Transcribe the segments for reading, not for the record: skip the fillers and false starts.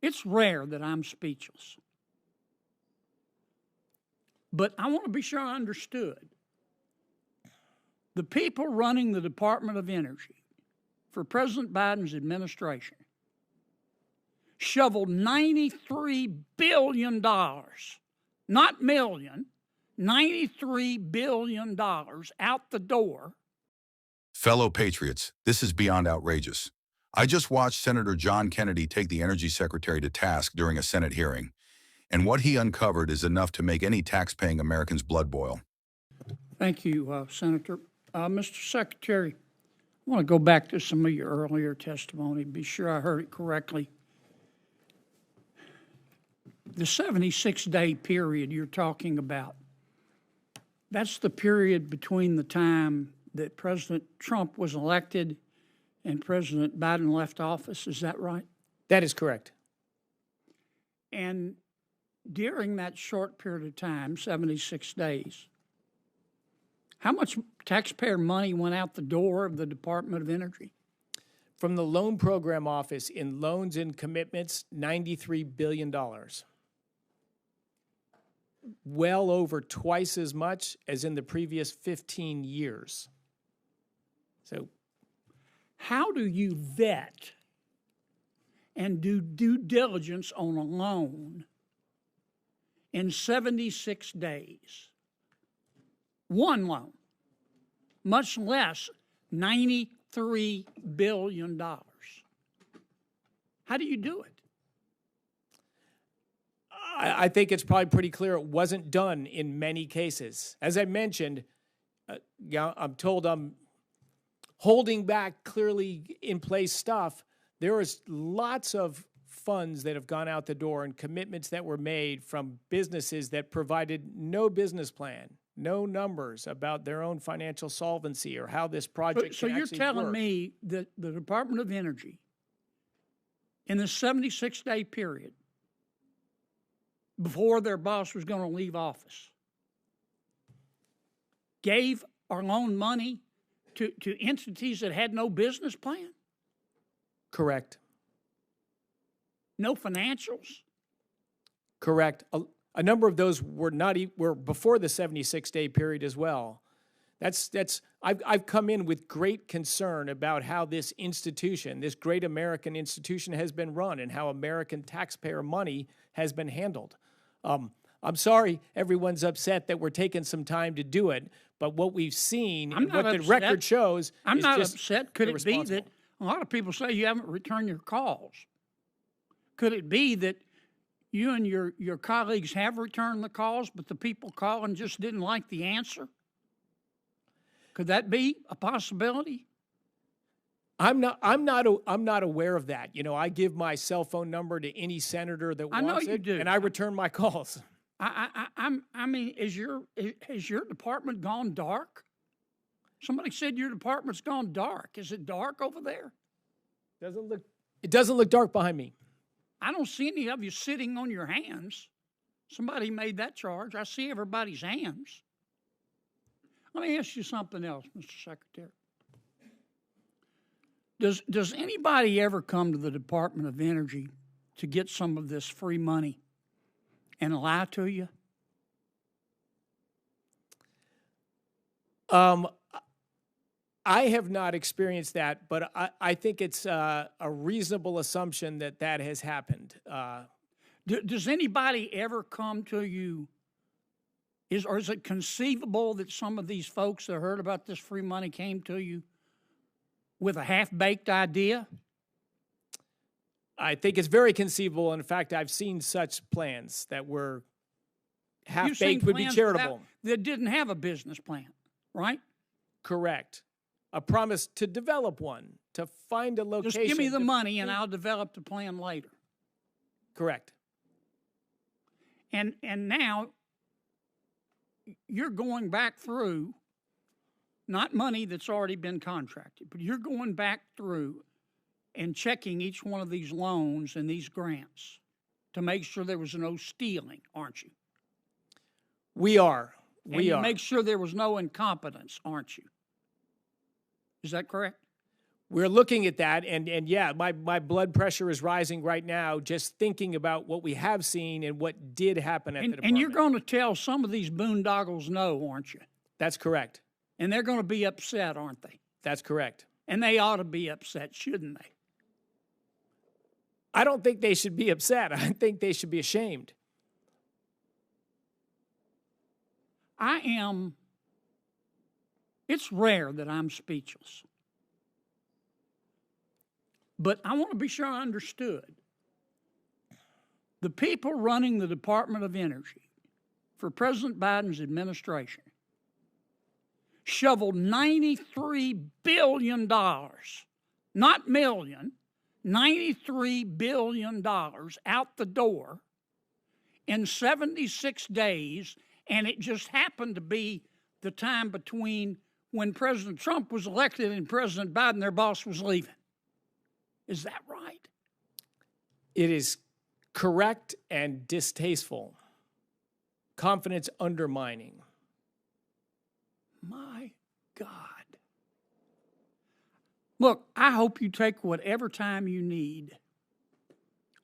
It's rare that I'm speechless. But I want to be sure I understood. The people running the Department of Energy for President Biden's administration shoveled $93 billion, not million, $93 billion out the door. Fellow Patriots, this is beyond outrageous. I just watched Senator John Kennedy take the Energy Secretary to task during a Senate hearing, and what he uncovered is enough to make any tax-paying American's blood boil. Thank you, Senator. Mr. Secretary, I want to go back to some of your earlier testimony, be sure I heard it correctly. The 76-day period you're talking about, that's the period between the time that President Trump was elected and President Biden left office. Is that right? That is correct. And during that short period of time, 76 days, how much taxpayer money went out the door of the Department of Energy? From the Loan Program Office in loans and commitments, $93 billion. Well over twice as much as in the previous 15 years. So, how do you vet and do due diligence on a loan in 76 days? One loan, much less $93 billion. How do you do it? I think it's probably pretty clear it wasn't done in many cases. As I mentioned, I'm told I'm holding back clearly in place stuff. There is lots of funds that have gone out the door and commitments that were made from businesses that provided no business plan, no numbers about their own financial solvency or how this project So can you're actually telling work. me that the Department of Energy, in the 76-day period, before their boss was going to leave office, gave or loaned money to entities that had no business plan? Correct. No financials? Correct. A number of those were were before the 76-day period as well. I've come in with great concern about how this institution, this great American institution, has been run and how American taxpayer money has been handled. I'm sorry everyone's upset that we're taking some time to do it, but what we've seen and what the record shows I'm is not just upset. Could it be that a lot of people say you haven't returned your calls? Could it be that you and your colleagues have returned the calls, but the people calling just didn't like the answer? Could that be a possibility? I'm not aware of that. You know, I give my cell phone number to any senator that wants I know you it, do. and I return my calls. I mean, has your department gone dark? Somebody said your department's gone dark. Is it dark over there? It doesn't look dark behind me. I don't see any of you sitting on your hands. Somebody made that charge. I see everybody's hands. Let me ask you something else, Mr. Secretary. Does anybody ever come to the Department of Energy to get some of this free money and lie to you? I have not experienced that, but I think it's a reasonable assumption that that has happened. Does anybody ever come to you? Or is it conceivable that some of these folks that heard about this free money came to you with a half-baked idea? I think it's very conceivable. In fact, I've seen such plans that were half-baked would be charitable. That didn't have a business plan, right? Correct. A promise to develop one, to find a location. Just give me the money and I'll develop the plan later. Correct. And now you're going back through, not money that's already been contracted, but you're going back through and checking each one of these loans and these grants to make sure there was no stealing, aren't you? We are. And you make sure there was no incompetence, aren't you? Is that correct? We're looking at that, and yeah, my blood pressure is rising right now just thinking about what we have seen and what did happen at the department. And you're going to tell some of these boondoggles no, aren't you? That's correct. And they're going to be upset, aren't they? That's correct. And they ought to be upset, shouldn't they? I don't think they should be upset. I think they should be ashamed. It's rare that I'm speechless. But I want to be sure I understood. The people running the Department of Energy for President Biden's administration shoveled $93 billion, not million, $93 billion out the door in 76 days, and it just happened to be the time between when President Trump was elected and President Biden, their boss, was leaving. Is that right? It is correct and distasteful. Confidence undermining. My God. Look, I hope you take whatever time you need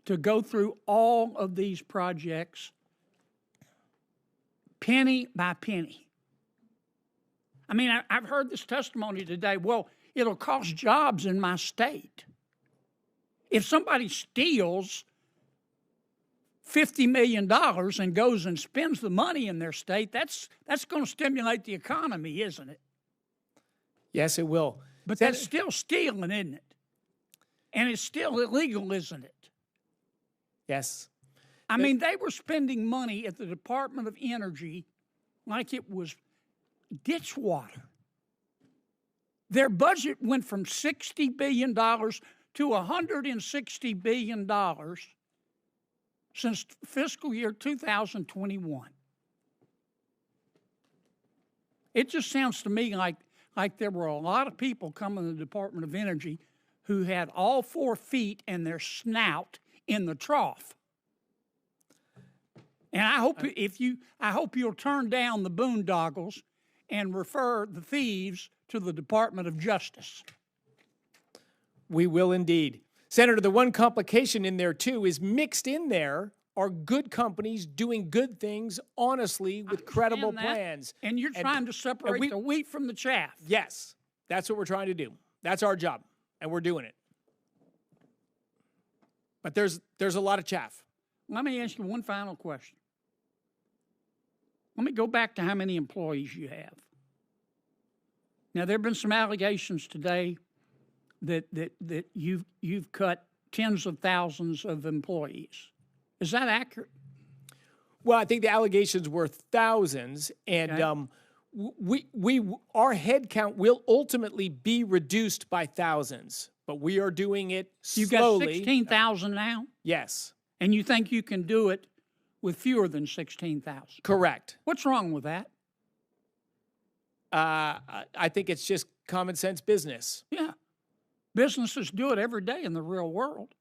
to go through all of these projects penny by penny. I mean, I've heard this testimony today. Well, it'll cost jobs in my state. If somebody steals $50 million and goes and spends the money in their state, that's going to stimulate the economy, isn't it? Yes, it will. But that's still stealing, isn't it? And it's still illegal, isn't it? Yes. I mean, they were spending money at the Department of Energy like it was ditch water. Their budget went from $60 billion to $160 billion since fiscal year 2021. It just sounds to me like there were a lot of people coming to the Department of Energy who had all 4 feet and their snout in the trough. And I hope you'll turn down the boondoggles and refer the thieves to the Department of Justice. We will indeed. Senator, the one complication in there, too, is mixed in there are good companies doing good things honestly with credible plans. And you're trying to separate the wheat from the chaff. Yes, that's what we're trying to do. That's our job, and we're doing it. But there's a lot of chaff. Let me ask you one final question. Let me go back to how many employees you have. Now, there have been some allegations today that you've cut tens of thousands of employees. Is that accurate? Well, I think the allegations were thousands, and our head count will ultimately be reduced by thousands, but we are doing it slowly. You've got 16,000 now? Yes. And you think you can do it with fewer than 16,000? Correct. What's wrong with that? I think it's just common sense business. Yeah. Businesses do it every day in the real world.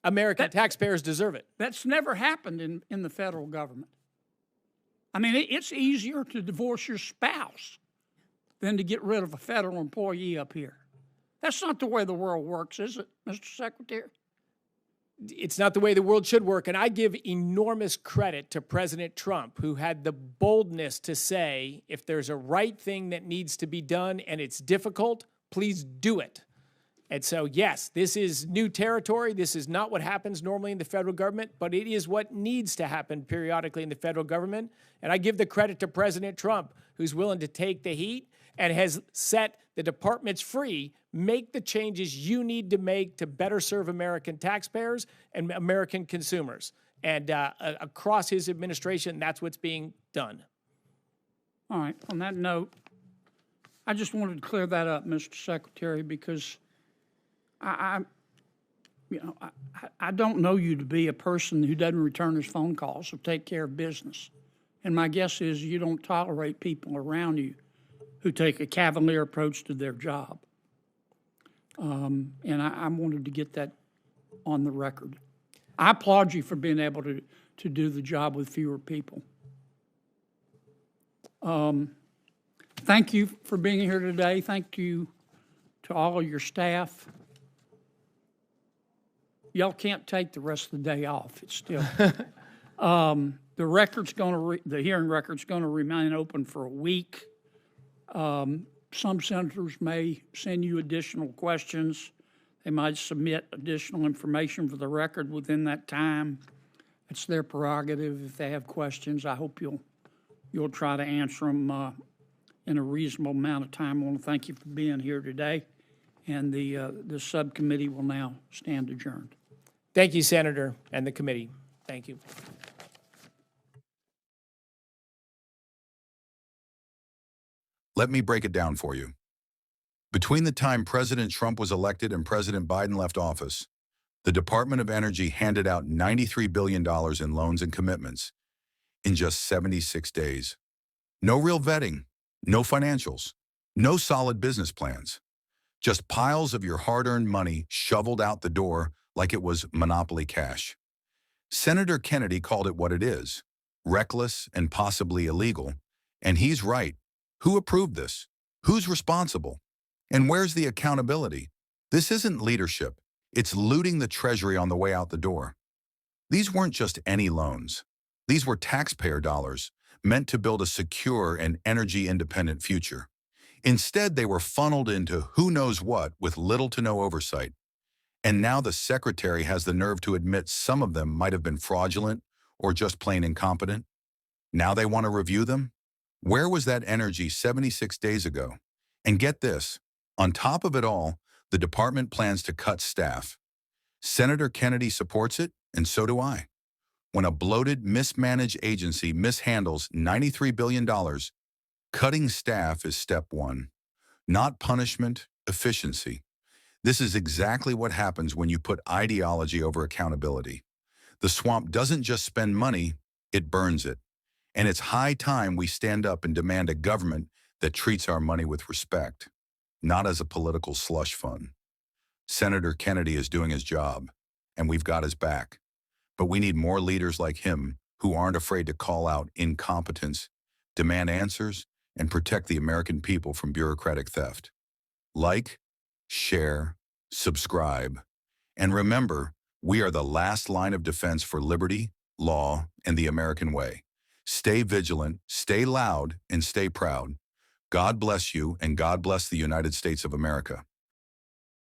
American taxpayers deserve it. That's never happened in the federal government. I mean, it's easier to divorce your spouse than to get rid of a federal employee up here. That's not the way the world works, is it, Mr. Secretary? It's not the way the world should work. And I give enormous credit to President Trump, who had the boldness to say, if there's a right thing that needs to be done and it's difficult, please do it. And so, yes, this is new territory. This is not what happens normally in the federal government, but it is what needs to happen periodically in the federal government. And I give the credit to President Trump, who's willing to take the heat and has set the departments free. Make the changes you need to make to better serve American taxpayers and American consumers. And across his administration, that's what's being done. All right. On that note, I just wanted to clear that up, Mr. Secretary, because I don't know you to be a person who doesn't return his phone calls or take care of business. And my guess is you don't tolerate people around you who take a cavalier approach to their job. And I wanted to get that on the record. I applaud you for being able to do the job with fewer people. Thank you for being here today. Thank you to all your staff, y'all can't take the rest of the day off. It's still, the hearing record's going to remain open for a week. Some senators may send you additional questions. They might submit additional information for the record within that time. It's their prerogative if they have questions. I hope you'll try to answer them in a reasonable amount of time. I want to thank you for being here today, and the subcommittee will now stand adjourned. Thank you, Senator, and the committee. Thank you. Let me break it down for you. Between the time President Trump was elected and President Biden left office, the Department of Energy handed out $93 billion in loans and commitments in just 76 days. No real vetting, no financials, no solid business plans. Just piles of your hard-earned money shoveled out the door like it was monopoly cash. Senator Kennedy called it what it is, reckless and possibly illegal, and he's right. Who approved this? Who's responsible? And where's the accountability? This isn't leadership. It's looting the Treasury on the way out the door. These weren't just any loans. These were taxpayer dollars meant to build a secure and energy-independent future. Instead, they were funneled into who knows what with little to no oversight. And now the Secretary has the nerve to admit some of them might have been fraudulent or just plain incompetent. Now they want to review them? Where was that energy 76 days ago? And get this, on top of it all, the department plans to cut staff. Senator Kennedy supports it, and so do I. When a bloated, mismanaged agency mishandles $93 billion, cutting staff is step one. Not punishment, efficiency. This is exactly what happens when you put ideology over accountability. The swamp doesn't just spend money, it burns it. And it's high time we stand up and demand a government that treats our money with respect, not as a political slush fund. Senator Kennedy is doing his job, and we've got his back. But we need more leaders like him who aren't afraid to call out incompetence, demand answers, and protect the American people from bureaucratic theft. Like, share, subscribe, and remember, we are the last line of defense for liberty, law, and the American way. Stay vigilant, stay loud, and stay proud. God bless you, and God bless the United States of America.